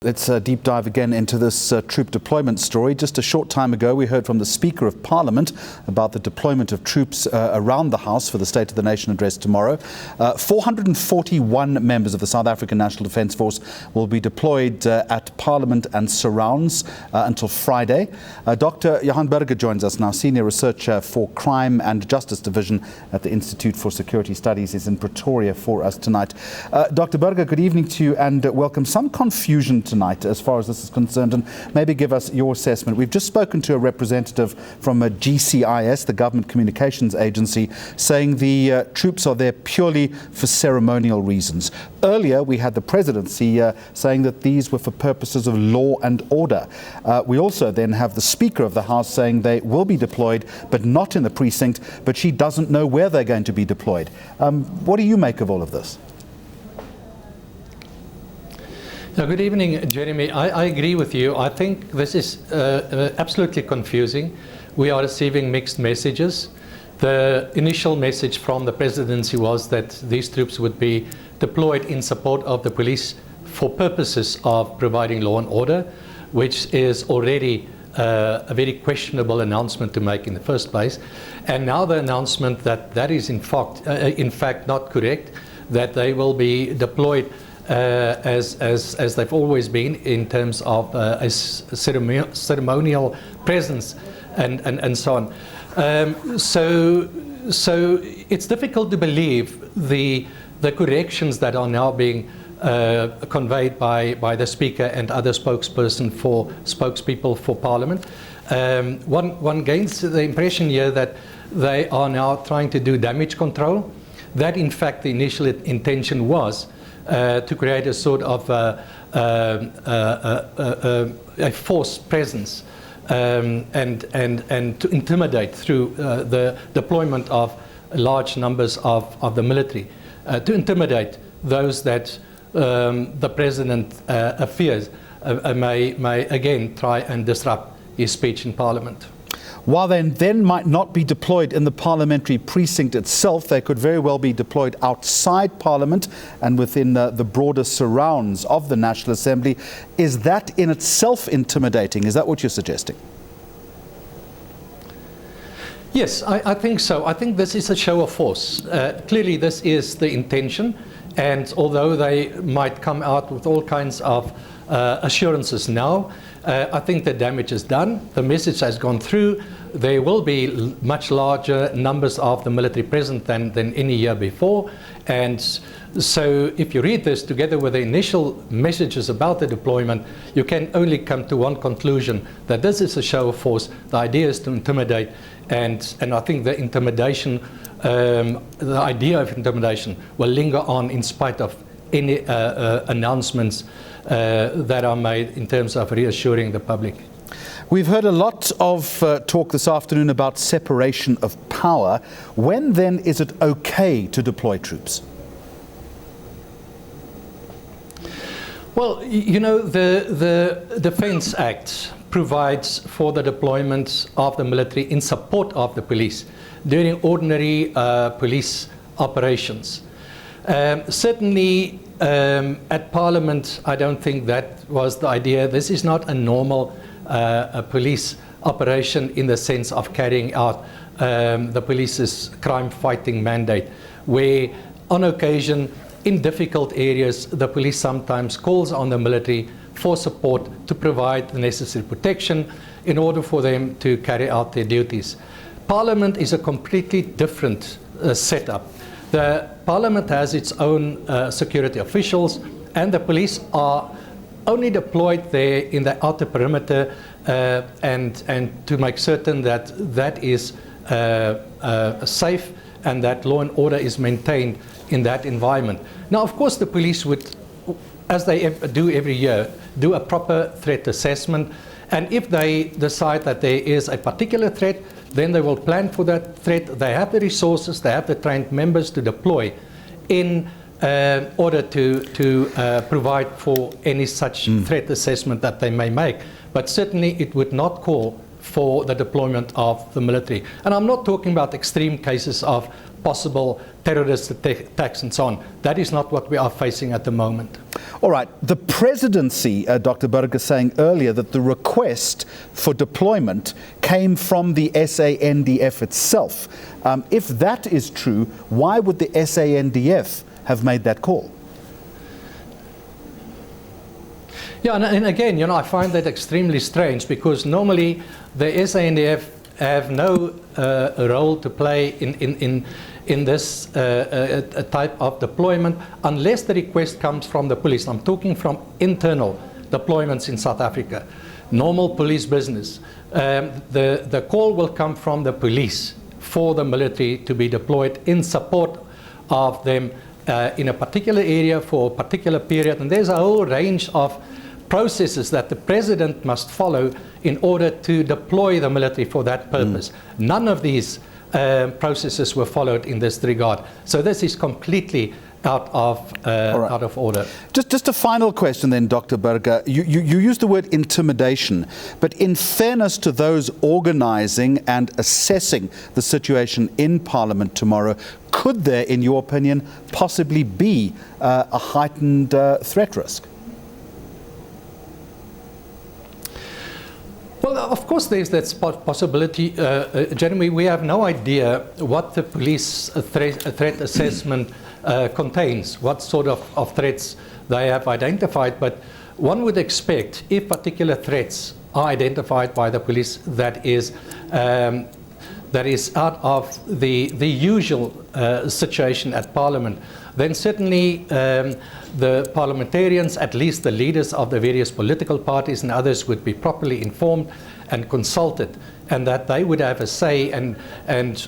Let's deep dive again into this troop deployment story. Just a short time ago, we heard from the Speaker of Parliament about the deployment of troops around the House for the State of the Nation address tomorrow. 441 members of the South African National Defence Force will be deployed at Parliament and surrounds until Friday. Dr. Johan Burger joins us now, Senior Researcher for Crime and Justice Division at the Institute for Security Studies, is in Pretoria for us tonight. Dr. Burger, good evening to you and welcome. Some confusion tonight as far as this is concerned, and maybe give us your assessment. We've just spoken to a representative from a GCIS, the Government Communications Agency, saying the troops are there purely for ceremonial reasons. Earlier, we had the presidency saying that these were for purposes of law and order. We also then have the Speaker of the House saying they will be deployed, but not in the precinct, but she doesn't know where they're going to be deployed. What do you make of all of this? Good evening, Jeremy. I agree with you. I think this is absolutely confusing. We are receiving mixed messages. The initial message from the presidency was that these troops would be deployed in support of the police for purposes of providing law and order, which is already a very questionable announcement to make in the first place. And now the announcement that that is in fact not correct, that they will be deployed as they've always been in terms of a ceremonial presence and so on. So it's difficult to believe the corrections that are now being conveyed by the Speaker and other spokespeople for Parliament. One gains the impression here that they are now trying to do damage control. That in fact the initial intention was to create a sort of a forced presence and to intimidate through the deployment of large numbers of the military, to intimidate those that the President fears may again try and disrupt his speech in Parliament. While they then might not be deployed in the parliamentary precinct itself, they could very well be deployed outside Parliament and within the broader surrounds of the National Assembly. Is that in itself intimidating? Is that what you're suggesting? Yes, I think so. I think this is a show of force. Clearly this is the intention, and although they might come out with all kinds of assurances now, I think the damage is done. The message has gone through. There will be much larger numbers of the military present than any year before. And so if you read this together with the initial messages about the deployment, you can only come to one conclusion, that this is a show of force. The idea is to intimidate. And I think the intimidation, the idea of intimidation will linger on in spite of any announcements that are made in terms of reassuring the public. We've heard a lot of talk this afternoon about separation of power. When then is it okay to deploy troops? Well, you know, the Defence Act provides for the deployment of the military in support of the police during ordinary police operations. Certainly at Parliament, I don't think that was the idea. This is not a normal police operation in the sense of carrying out the police's crime-fighting mandate, where on occasion, in difficult areas, the police sometimes calls on the military for support to provide the necessary protection in order for them to carry out their duties. Parliament is a completely different setup. The Parliament has its own security officials, and the police are only deployed there in the outer perimeter and to make certain that that is safe and that law and order is maintained in that environment. Now, of course, the police would, as they do every year, do a proper threat assessment, and if they decide that there is a particular threat, then they will plan for that threat. They have the resources, they have the trained members to deploy in order to provide for any such threat assessment that they may make. But certainly it would not call for the deployment of the military. And I'm not talking about extreme cases of possible terrorist attacks and so on. That is not what we are facing at the moment. All right, the presidency, Dr. Burger, saying earlier that the request for deployment came from the SANDF itself. If that is true, why would the SANDF have made that call? Yeah, and again, I find that extremely strange, because normally the SANDF have no role to play in this type of deployment unless the request comes from the police. I'm talking from internal deployments in South Africa, normal police business. The call will come from the police for the military to be deployed in support of them in a particular area for a particular period. And there's a whole range of processes that the president must follow in order to deploy the military for that purpose. None of these processes were followed in this regard. So this is completely out of order. Just a final question then, Dr. Burger. You used the word intimidation, but in fairness to those organising and assessing the situation in Parliament tomorrow, could there, in your opinion, possibly be a heightened threat risk? Well, of course there's that possibility. Jeremy, we have no idea what the police threat assessment contains, what sort of threats they have identified, but one would expect, if particular threats are identified by the police that is out of the usual situation at Parliament, then certainly the parliamentarians, at least the leaders of the various political parties and others, would be properly informed and consulted, and that they would have a say, and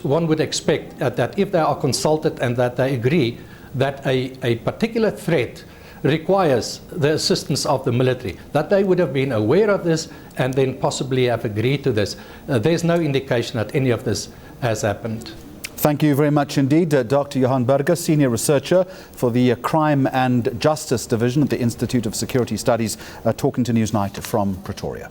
one would expect that if they are consulted and that they agree that a particular threat requires the assistance of the military, that they would have been aware of this and then possibly have agreed to this. There's no indication that any of this has happened. Thank you very much indeed, Dr. Johan Burger, Senior Researcher for the Crime and Justice Division at the Institute of Security Studies, talking to Newsnight from Pretoria.